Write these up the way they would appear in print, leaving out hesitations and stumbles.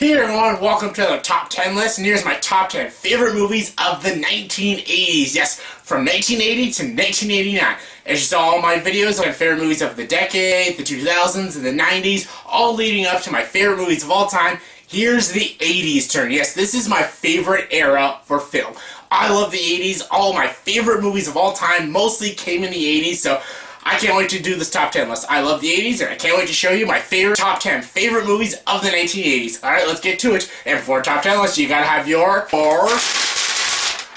Hey everyone, welcome to the top 10 list, and here's my top 10 favorite movies of the 1980s. Yes, from 1980 to 1989. It's just all my videos on favorite movies of the decade, the 2000s, and the 90s, all leading up to my favorite movies of all time. Here's the 80s turn. Yes, this is my favorite era for film. I love the 80s. All my favorite movies of all time mostly came in the 80s, so I can't wait to do this top 10 list. I love the 80s, and I can't wait to show you my favorite top 10 favorite movies of the 1980s. Alright, let's get to it. And for a top 10 list, you gotta have your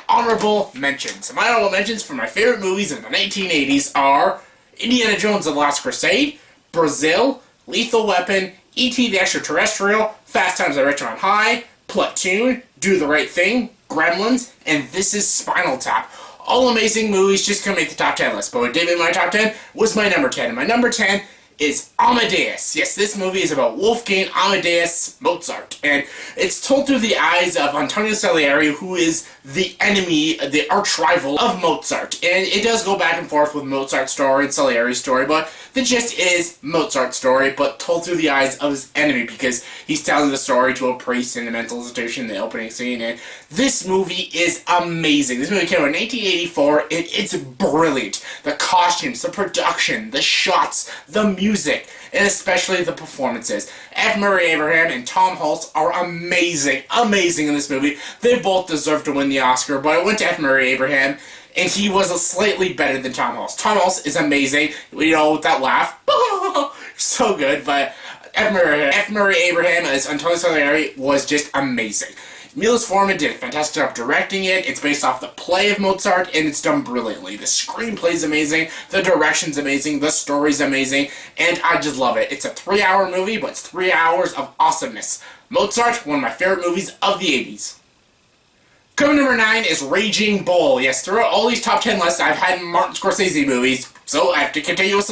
honorable mentions. My honorable mentions for my favorite movies of the 1980s are Indiana Jones and the Last Crusade, Brazil, Lethal Weapon, E.T. the Extraterrestrial, Fast Times at Ridgemont High, Platoon, Do the Right Thing, Gremlins, and This Is Spinal Tap. All amazing movies, just couldn't make the top 10 list. But what did make my top 10 was my number 10. And my number 10 is Amadeus. Yes, this movie is about Wolfgang Amadeus Mozart. And it's told through the eyes of Antonio Salieri, who is the enemy, the arch-rival of Mozart. And it does go back and forth with Mozart's story and Salieri's story, but the gist is Mozart's story, but told through the eyes of his enemy, because he's telling the story to a priest in a mental institution in the opening scene. And this movie is amazing. This movie came out in 1984. It's brilliant. The costumes, the production, the shots, the music, and especially the performances. F. Murray Abraham and Tom Hulce are amazing in this movie. They both deserve to win the Oscar, but I went to F. Murray Abraham, and he was slightly better than Tom Hulce. Tom Hulce is amazing, you know, with that laugh. So good, but F. Murray Abraham as Antonio Salieri was just amazing. Milos Forman did a fantastic job directing it. It's based off the play of Mozart, and it's done brilliantly. The screenplay is amazing, the direction's amazing, the story's amazing, and I just love it. It's a 3-hour movie, but it's 3 hours of awesomeness. Mozart, one of my favorite movies of the 80s. Coming number 9 is Raging Bull. Yes, throughout all these top 10 lists, I've had Martin Scorsese movies, so I have to continue with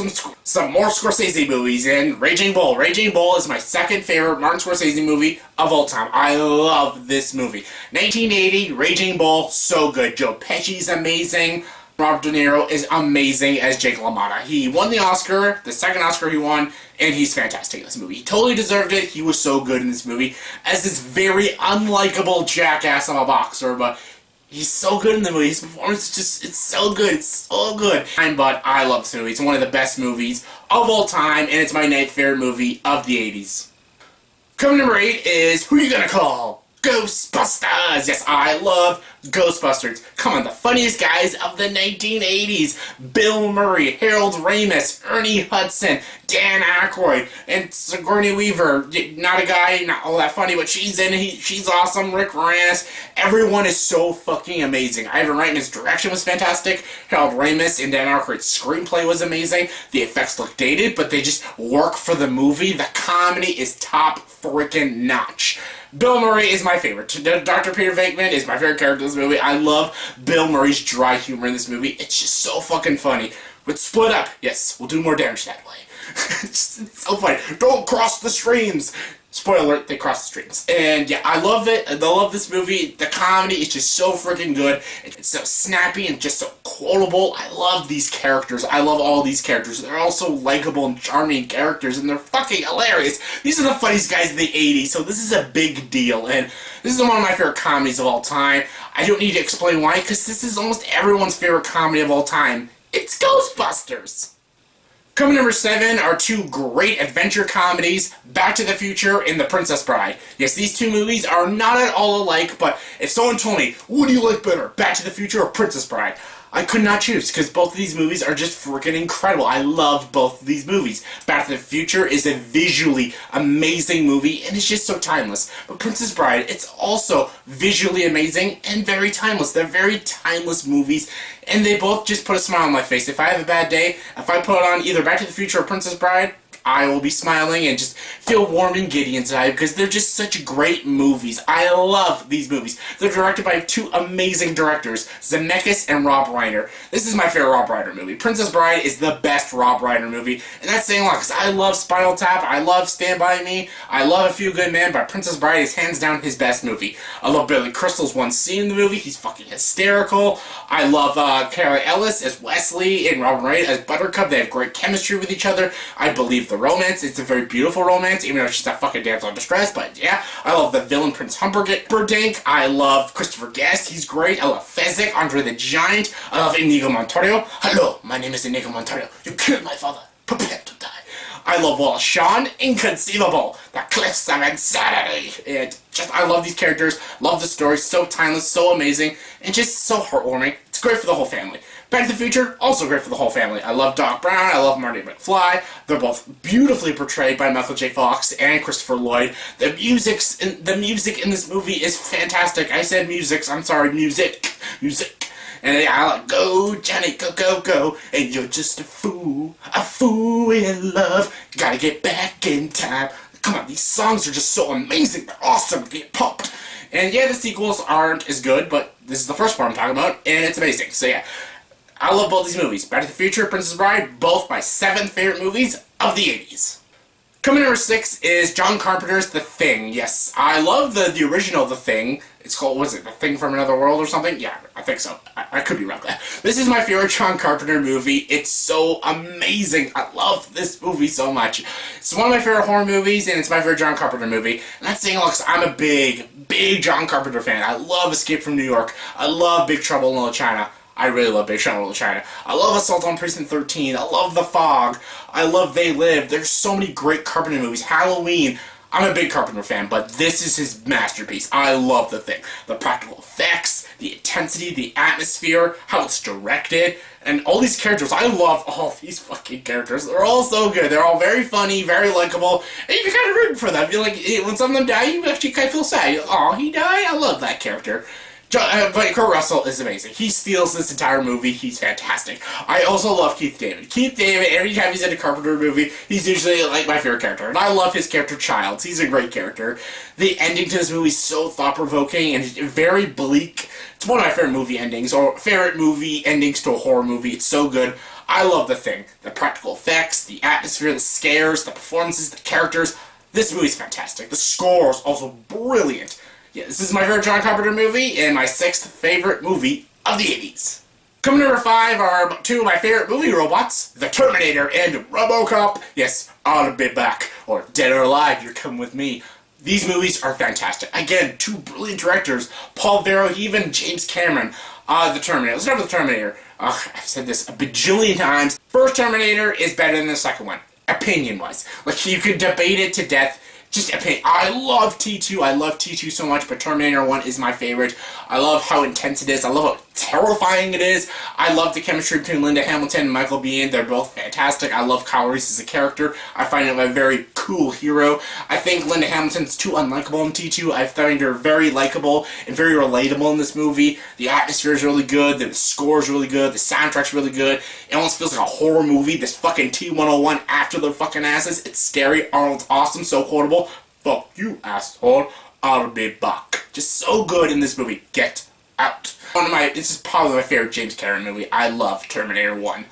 some more Scorsese movies, and Raging Bull. Raging Bull is my second favorite Martin Scorsese movie of all time. I love this movie. 1980, Raging Bull, so good. Joe Pesci's amazing. Robert De Niro is amazing as Jake LaMotta. He won the Oscar, the second Oscar he won, and he's fantastic in this movie. He totally deserved it. He was so good in this movie as this very unlikable jackass of a boxer, but he's so good in the movie. His performance is just, it's so good. It's so good. But I love this movie. It's one of the best movies of all time, and it's my 9th favorite movie of the 80s. Coming number 8 is Who You Gonna Call? Ghostbusters! Yes, I love Ghostbusters. Come on, the funniest guys of the 1980s. Bill Murray, Harold Ramis, Ernie Hudson, Dan Aykroyd, and Sigourney Weaver. Not a guy, not all that funny, but she's in it. She's awesome. Rick Moranis. Everyone is so fucking amazing. Ivan Reitman's direction was fantastic. Harold Ramis and Dan Aykroyd's screenplay was amazing. The effects look dated, but they just work for the movie. The comedy is top freaking notch. Bill Murray is my favorite. Dr. Peter Venkman is my favorite character in this movie. I love Bill Murray's dry humor in this movie. It's just so fucking funny. But split up. Yes, we'll do more damage that way. It's so funny. Don't cross the streams. Spoiler alert, they cross the streams. And yeah, I love it. I love this movie. The comedy is just so freaking good. It's so snappy and just so quotable. I love these characters. I love all these characters. They're all so likable and charming characters, and they're fucking hilarious. These are the funniest guys in the 80s, so this is a big deal. And this is one of my favorite comedies of all time. I don't need to explain why, because this is almost everyone's favorite comedy of all time. It's Ghostbusters! Coming number 7 are 2 great adventure comedies, Back to the Future and The Princess Bride. Yes, these 2 movies are not at all alike, but if someone told me, what do you like better, Back to the Future or Princess Bride? I could not choose, because both of these movies are just freaking incredible. I love both of these movies. Back to the Future is a visually amazing movie, and it's just so timeless. But Princess Bride, it's also visually amazing and very timeless. They're very timeless movies, and they both just put a smile on my face. If I have a bad day, if I put on either Back to the Future or Princess Bride, I will be smiling and just feel warm and giddy inside, because they're just such great movies. I love these movies. They're directed by 2 amazing directors, Zemeckis and Rob Reiner. This is my favorite Rob Reiner movie. Princess Bride is the best Rob Reiner movie, and that's saying a lot, because I love Spinal Tap, I love Stand By Me, I love A Few Good Men, but Princess Bride is hands down his best movie. I love Billy Crystal's one scene in the movie. He's fucking hysterical. I love Carrie Ellis as Wesley and Robert Wright as Buttercup. They have great chemistry with each other. I believe the romance. It's a very beautiful romance, even though she's a fucking damsel in distress. But yeah, I love the villain Prince Humperdinck. I love Christopher Guest. He's great. I love Fezzik, Andre the Giant. I love Inigo Montoya. Hello, my name is Inigo Montoya. You killed my father. Prepare to die. I love Wallace Shawn. Inconceivable. The Cliffs of Insanity. And just, I love these characters. Love the story. So timeless. So amazing. And just so heartwarming. It's great for the whole family. Back to the Future, also great for the whole family. I love Doc Brown, I love Marty McFly. They're both beautifully portrayed by Michael J. Fox and Christopher Lloyd. The music in this movie is fantastic. I said music. Music. And I like, go, Johnny, go, go, go. And you're just a fool in love. Gotta get back in time. Come on, these songs are just so amazing. They're awesome. Get pumped. And yeah, the sequels aren't as good, but this is the first part I'm talking about, and it's amazing. So yeah. I love both these movies. Back to the Future, Princess Bride, both my 7 favorite movies of the 80s. Coming number 6 is John Carpenter's The Thing. Yes, I love the original The Thing. It's called, what is it, The Thing from Another World or something? Yeah, I think so. I could be wrong there. This is my favorite John Carpenter movie. It's so amazing. I love this movie so much. It's one of my favorite horror movies, and it's my favorite John Carpenter movie. And that's saying a lot because I'm a big John Carpenter fan. I love Escape from New York. I love Big Trouble in Little China. I really love Big Trouble in Little China. I love Assault on Precinct 13. I love The Fog. I love They Live. There's so many great Carpenter movies. Halloween. I'm a big Carpenter fan, but this is his masterpiece. I love The Thing. The practical effects, the intensity, the atmosphere, how it's directed, and all these characters. I love all these fucking characters. They're all so good. They're all very funny, very likable, and you're kind of rooting for them. You're like, when some of them die, you actually kind of feel sad. You're like, oh, he died? I love that character. But Kurt Russell is amazing. He steals this entire movie. He's fantastic. I also love Keith David. Keith David, every time he's in a Carpenter movie, he's usually like my favorite character. And I love his character Childs. He's a great character. The ending to this movie is so thought-provoking and very bleak. It's one of my favorite movie endings, or favorite movie endings to a horror movie. It's so good. I love The Thing. The practical effects, the atmosphere, the scares, the performances, the characters. This movie's fantastic. The score is also brilliant. Yeah, this is my favorite John Carpenter movie, and my 6th favorite movie of the 80s. Coming number 5 are 2 of my favorite movie robots, The Terminator and Robocop. Yes, I'll be back, or Dead or Alive, you're coming with me. These movies are fantastic. Again, 2 brilliant directors, Paul Verhoeven, James Cameron. The Terminator. Let's start with The Terminator. I've said this a bajillion times. First Terminator is better than the second one, opinion-wise. Like, you could debate it to death. Just opinion. I love T2. I love T2 so much, but Terminator 1 is my favorite. I love how intense it is. I love how terrifying it is. I love the chemistry between Linda Hamilton and Michael Biehn. They're both fantastic. I love Kyle Reese as a character. I find him a very cool hero. I think Linda Hamilton's too unlikable in T2. I find her very likable and very relatable in this movie. The atmosphere is really good. The score is really good. The soundtrack's really good. It almost feels like a horror movie. This fucking T-101 after their fucking asses. It's scary. Arnold's awesome. So quotable. Fuck you, asshole. I'll be back. Just so good in this movie. Get out. This is probably my favorite James Cameron movie. I love Terminator 1.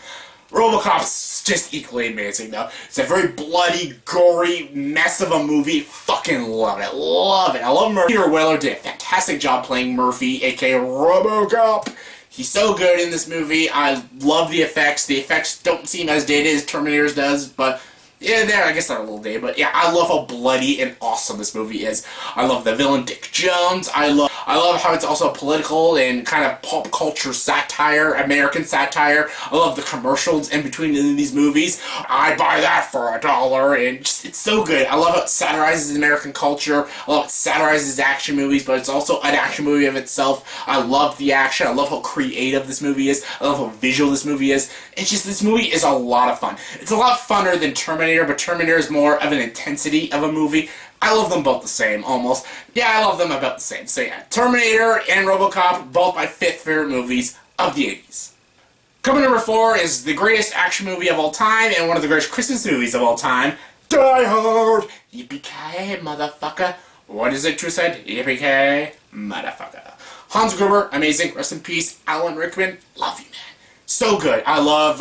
RoboCop's just equally amazing, though. It's a very bloody, gory mess of a movie. Fucking love it. Love it. I love Murphy. Peter Weller did a fantastic job playing Murphy, aka RoboCop. He's so good in this movie. I love the effects. The effects don't seem as dated as Terminator's does, but yeah, I guess they're a little dated, but yeah, I love how bloody and awesome this movie is. I love the villain Dick Jones. I love how it's also political and kind of pop culture satire, American satire. I love the commercials in between these movies. I buy that for $1, and just, it's so good. I love how it satirizes American culture. I love how it satirizes action movies, but it's also an action movie of itself. I love the action. I love how creative this movie is. I love how visual this movie is. It's just, this movie is a lot of fun. It's a lot funner than Terminator, but Terminator is more of an intensity of a movie. I love them both the same, almost. Yeah, I love them about the same. So yeah, Terminator and RoboCop, both my 5th favorite movies of the 80s. Coming number 4 is the greatest action movie of all time, and one of the greatest Christmas movies of all time, Die Hard! Yippee-ki-yay, motherfucker. What is it Drew said? Yippee-ki-yay, motherfucker. Hans Gruber, amazing, rest in peace. Alan Rickman, love you, man. So good. I love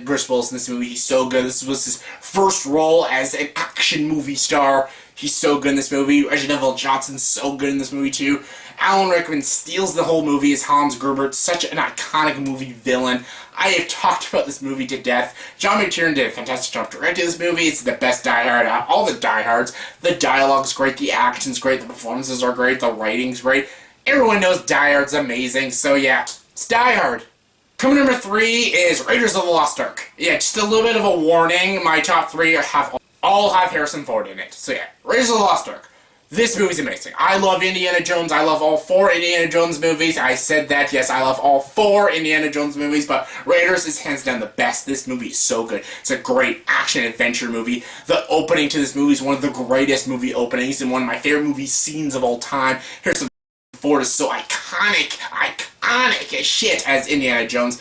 Bruce Willis in this movie. He's so good. This was his first role as an action movie star. He's so good in this movie. Reginald Johnson's so good in this movie too. Alan Rickman steals the whole movie as Hans Gruber, such an iconic movie villain. I have talked about this movie to death. John McTiernan did a fantastic job directing this movie. It's the best Die Hard out of all the Die Hards. The dialogue's great, the action's great, the performances are great, the writing's great. Everyone knows Die Hard's amazing, so yeah, it's Die Hard. Coming number 3 is Raiders of the Lost Ark. Yeah, just a little bit of a warning. My top 3 all have Harrison Ford in it. So yeah, Raiders of the Lost Ark. This movie's amazing. I love Indiana Jones. I love all 4 Indiana Jones movies. I said that, yes, I love all 4 Indiana Jones movies, but Raiders is hands down the best. This movie is so good. It's a great action-adventure movie. The opening to this movie is one of the greatest movie openings and one of my favorite movie scenes of all time. Harrison Ford is so iconic as shit as Indiana Jones.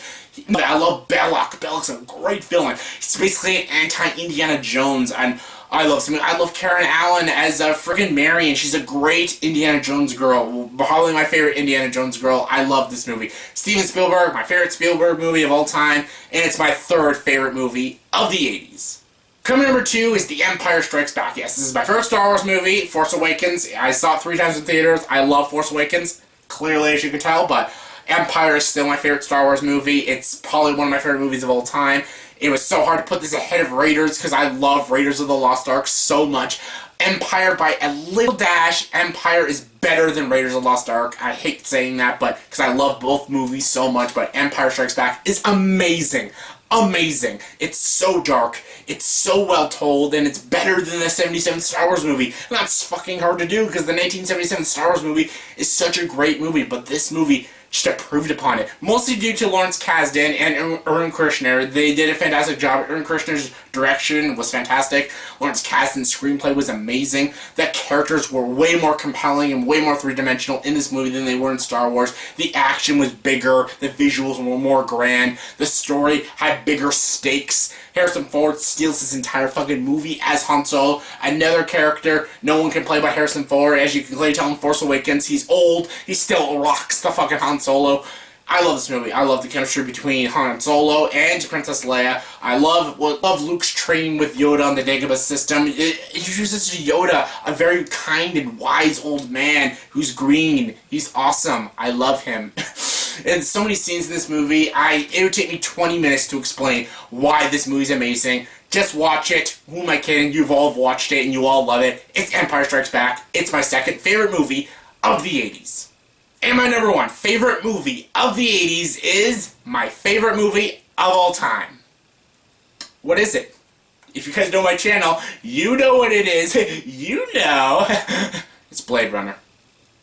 I love Belloc. Belloc's a great villain. He's basically an anti-Indiana Jones, and I love something. I love Karen Allen as a friggin' Marion. She's a great Indiana Jones girl. Probably my favorite Indiana Jones girl. I love this movie. Steven Spielberg, my favorite Spielberg movie of all time, and it's my 3rd favorite movie of the 80s. Coming number 2 is The Empire Strikes Back. Yes, this is my first Star Wars movie, Force Awakens. I saw it 3 times in theaters. I love Force Awakens, clearly as you can tell, but Empire is still my favorite Star Wars movie. It's probably one of my favorite movies of all time. It was so hard to put this ahead of Raiders because I love Raiders of the Lost Ark so much. Empire, by a little dash, Empire is better than Raiders of the Lost Ark. I hate saying that, but because I love both movies so much, but Empire Strikes Back is amazing. Amazing. It's so dark, it's so well told, and it's better than the 77 Star Wars movie. And that's fucking hard to do because the 1977 Star Wars movie is such a great movie, but this movie just improved upon it. Mostly due to Lawrence Kasdan and Aaron Kirshner. They did a fantastic job. Aaron Kirshner's direction was fantastic. Lawrence Kasdan's screenplay was amazing. The characters were way more compelling and way more three-dimensional in this movie than they were in Star Wars. The action was bigger. The visuals were more grand. The story had bigger stakes. Harrison Ford steals this entire fucking movie as Han Solo. Another character no one can play by Harrison Ford. As you can clearly tell in Force Awakens, he's old. He still rocks the fucking Han Solo. I love this movie. I love the chemistry between Han Solo and Princess Leia. I love Luke's training with Yoda on the Dagobah system. It introduces Yoda, a very kind and wise old man who's green. He's awesome. I love him. And so many scenes in this movie, it would take me 20 minutes to explain why this movie's amazing. Just watch it. Who am I kidding? You've all watched it and you all love it. It's Empire Strikes Back. It's my 2nd favorite movie of the 80s. And my number 1 favorite movie of the 80s is my favorite movie of all time. What is it? If you guys know my channel, you know what it is. You know. It's Blade Runner.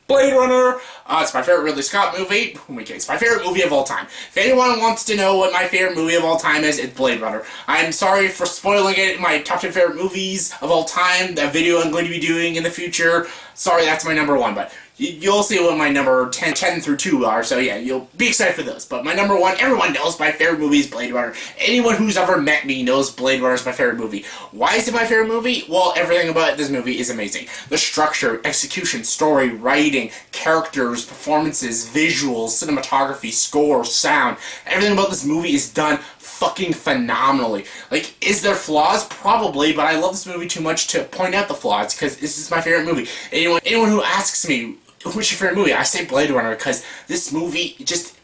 Blade Runner. It's my favorite Ridley Scott movie. It's my favorite movie of all time. If anyone wants to know what my favorite movie of all time is, it's Blade Runner. I'm sorry for spoiling it in my top 10 favorite movies of all time, that video I'm going to be doing in the future. Sorry, that's my number 1, but you'll see what my number 10 through 2 are, so yeah, you'll be excited for those. But my number 1, everyone knows my favorite movie is Blade Runner. Anyone who's ever met me knows Blade Runner is my favorite movie. Why is it my favorite movie? Well, everything about this movie is amazing. The structure, execution, story, writing, characters, performances, visuals, cinematography, score, sound. Everything about this movie is done fucking phenomenally. Like, is there flaws? Probably, but I love this movie too much to point out the flaws, because this is my favorite movie. Anyone who asks me, what's your favorite movie? I say Blade Runner, because this movie just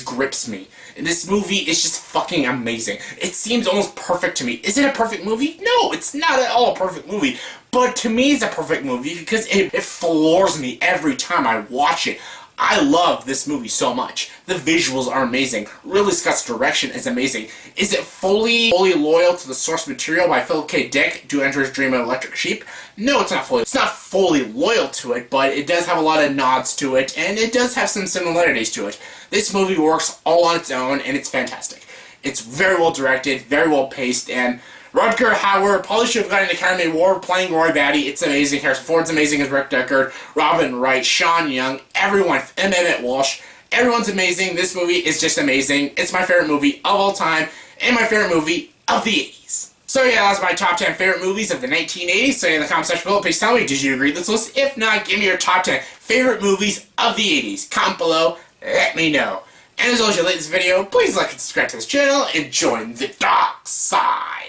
grips me. This movie is just fucking amazing. It seems almost perfect to me. Is it a perfect movie? No, it's not at all a perfect movie. But to me, it's a perfect movie because it floors me every time I watch it. I love this movie so much. The visuals are amazing. Ridley Scott's direction is amazing. Is it fully loyal to the source material by Philip K. Dick, Do Enter His Dream of Electric Sheep? No, it's not fully. It's not fully loyal to it, but it does have a lot of nods to it, and it does have some similarities to it. This movie works all on its own, and it's fantastic. It's very well directed, very well paced, and Rutger Hauer probably should have gotten an Academy Award playing Roy Batty. It's amazing. Harrison Ford's amazing as Rick Deckard. Robin Wright, Sean Young, everyone, Emmett Walsh. Everyone's amazing. This movie is just amazing. It's my favorite movie of all time, and my favorite movie of the 80s. So yeah, that's my top 10 favorite movies of the 1980s. So in the comment section below, please tell me, did you agree with this list? If not, give me your top 10 favorite movies of the 80s. Comment below, let me know. And as always, if you like this video, please like and subscribe to this channel, and join the dark side.